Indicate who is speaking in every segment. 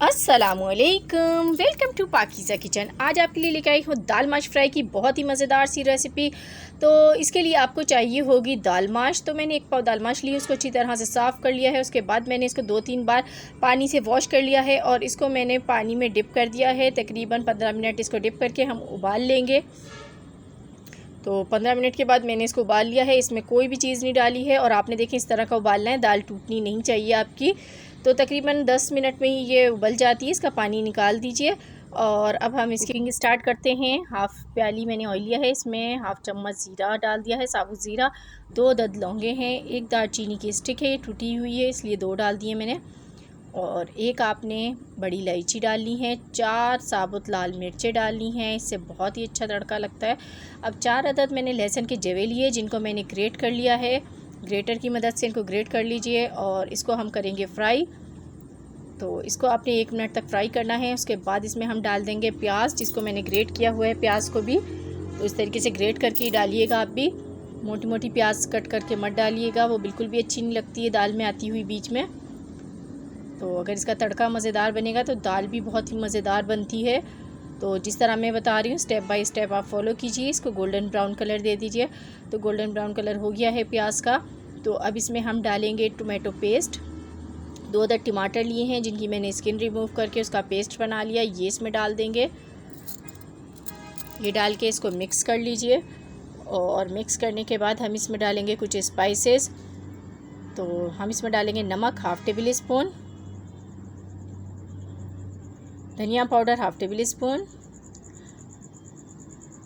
Speaker 1: अस्सलामुअलैकुम, welcome to Pakeezah kitchen. आज आपके लिए लेकर आई हूँ दाल माश फ्राई की बहुत ही मज़ेदार सी रेसिपी। तो इसके लिए आपको चाहिए होगी दाल माश। तो मैंने एक पाव दाल माश ली, उसको अच्छी तरह से साफ़ कर लिया है। उसके बाद मैंने इसको 2-3 बार पानी से वॉश कर लिया है और इसको मैंने पानी में डिप कर दिया है। तकरीबन 15 मिनट इसको डिप करके हम उबाल लेंगे। तो 15 मिनट के बाद मैंने इसको उबाल लिया है। इसमें कोई भी चीज़ नहीं डाली है और आपने देखें इस तरह का उबालना है, दाल टूटनी नहीं चाहिए आपकी। तो तकरीबन 10 मिनट में ही ये उबल जाती है। इसका पानी निकाल दीजिए और अब हम इसकी कुकिंग स्टार्ट करते हैं। हाफ़ प्याली मैंने ऑयल लिया है, इसमें हाफ़ चम्मच ज़ीरा डाल दिया है, साबुत ज़ीरा। 2 अदद लौंगे हैं, 1 दालचीनी की स्टिक है, ये टूटी हुई है इसलिए 2 डाल दिए मैंने। और 1 आपने बड़ी इलायची डालनी है, 4 साबुत लाल मिर्चें डालनी हैं, इससे बहुत ही अच्छा तड़का लगता है। अब 4 अदद मैंने लहसुन के जवे लिए जिनको मैंने ग्रेट कर लिया है। ग्रेटर की मदद से इनको ग्रेट कर लीजिए और इसको हम करेंगे फ्राई। तो इसको आपने 1 मिनट तक फ्राई करना है। उसके बाद इसमें हम डाल देंगे प्याज, जिसको मैंने ग्रेट किया हुआ है। प्याज को भी तो इस तरीके से ग्रेट करके ही डालिएगा। आप भी मोटी मोटी प्याज कट करके मत डालिएगा, वो बिल्कुल भी अच्छी नहीं लगती है दाल में आती हुई बीच में। तो अगर इसका तड़का मज़ेदार बनेगा तो दाल भी बहुत ही मज़ेदार बनती है। तो जिस तरह मैं बता रही हूँ स्टेप बाय स्टेप आप फॉलो कीजिए। इसको गोल्डन ब्राउन कलर दे दीजिए। तो गोल्डन ब्राउन कलर हो गया है प्याज का। तो अब इसमें हम डालेंगे टोमेटो पेस्ट। 2 अदद टमाटर लिए हैं जिनकी मैंने स्किन रिमूव करके उसका पेस्ट बना लिया, ये इसमें डाल देंगे। ये डाल के इसको मिक्स कर लीजिए और मिक्स करने के बाद हम इसमें डालेंगे कुछ स्पाइसेस। तो हम इसमें डालेंगे नमक हाफ़ टेबल स्पून, धनिया पाउडर हाफ़ टेबल स्पून,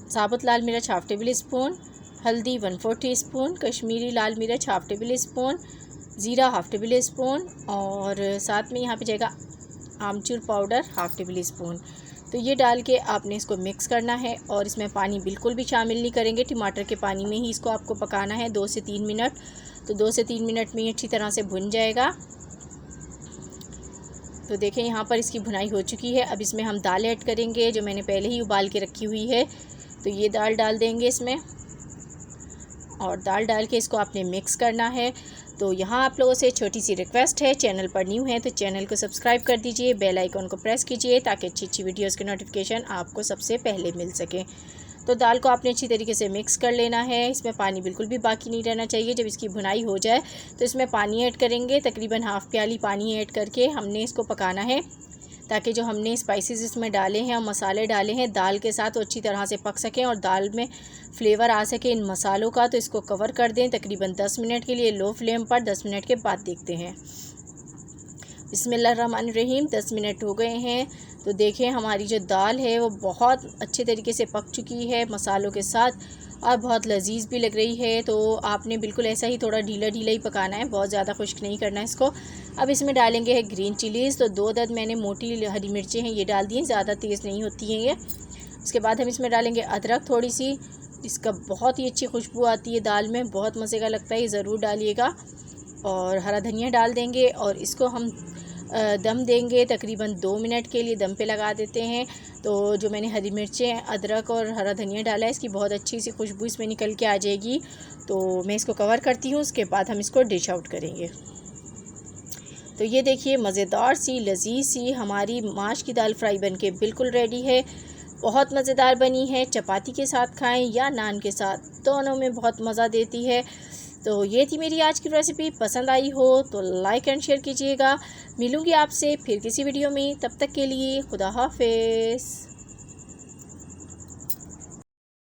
Speaker 1: साबुत लाल मिर्च हाफ़ टेबल स्पून, हल्दी 1/4 टीस्पून, कश्मीरी लाल मिर्च हाफ़ टेबल स्पून, ज़ीरा हाफ़ टेबल स्पून और साथ में यहाँ पे जाएगा आमचूर पाउडर हाफ़ टेबल स्पून। तो ये डाल के आपने इसको मिक्स करना है और इसमें पानी बिल्कुल भी शामिल नहीं करेंगे। टमाटर के पानी में ही इसको आपको पकाना है 2 से 3 मिनट। तो 2 से 3 मिनट में ये अच्छी तरह से भुन जाएगा। तो देखें यहाँ पर इसकी भुनाई हो चुकी है। अब इसमें हम दाल ऐड करेंगे जो मैंने पहले ही उबाल के रखी हुई है। तो ये दाल डाल देंगे इसमें और दाल डाल के इसको आपने मिक्स करना है। तो यहाँ आप लोगों से छोटी सी रिक्वेस्ट है, चैनल पर न्यू है तो चैनल को सब्सक्राइब कर दीजिए, बेल आइकॉन को प्रेस कीजिए ताकि अच्छी अच्छी वीडियोस के नोटिफिकेशन आपको सबसे पहले मिल सकें। तो दाल को आपने अच्छी तरीके से मिक्स कर लेना है। इसमें पानी बिल्कुल भी बाकी नहीं रहना चाहिए। जब इसकी भुनाई हो जाए तो इसमें पानी ऐड करेंगे, तकरीबन हाफ़ प्याली पानी ऐड करके हमने इसको पकाना है ताकि जो हमने स्पाइसेस इसमें डाले हैं और मसाले डाले हैं दाल के साथ वो अच्छी तरह से पक सकें और दाल में फ्लेवर आ सके इन मसालों का। तो इसको कवर कर दें तकरीबन 10 मिनट के लिए लो फ्लेम पर। 10 मिनट के बाद देखते हैं। बिस्मिल्लाहिर्रहमानिर्रहीम। 10 मिनट हो गए हैं। तो देखें हमारी जो दाल है वो बहुत अच्छे तरीके से पक चुकी है मसालों के साथ और बहुत लजीज भी लग रही है। तो आपने बिल्कुल ऐसा ही थोड़ा ढीला ढीला ही पकाना है, बहुत ज़्यादा खुश्क नहीं करना है इसको। अब इसमें डालेंगे है ग्रीन चिलीज़। तो 2 अदद मैंने मोटी हरी मिर्चें हैं ये डाल दी हैं, ज़्यादा तेज़ नहीं होती हैं ये। उसके बाद हम इसमें डालेंगे अदरक थोड़ी सी, इसका बहुत ही अच्छी खुशबू आती है दाल में, बहुत मज़े का लगता है, ये ज़रूर डालिएगा। और हरा धनिया डाल देंगे और इसको हम दम देंगे तकरीबन 2 मिनट के लिए दम पे लगा देते हैं। तो जो मैंने हरी मिर्चें, अदरक और हरा धनिया डाला है इसकी बहुत अच्छी सी खुशबू इसमें निकल के आ जाएगी। तो मैं इसको कवर करती हूँ, उसके बाद हम इसको डिश आउट करेंगे। तो ये देखिए मज़ेदार सी लजीज सी हमारी माश की दाल फ्राई बन के बिल्कुल रेडी है। बहुत मज़ेदार बनी है, चपाती के साथ खाएं या नान के साथ, दोनों में बहुत मज़ा देती है। तो ये थी मेरी आज की रेसिपी। पसंद आई हो तो लाइक एंड शेयर कीजिएगा। मिलूँगी आपसे फिर किसी वीडियो में, तब तक के लिए खुदा हाफिज़।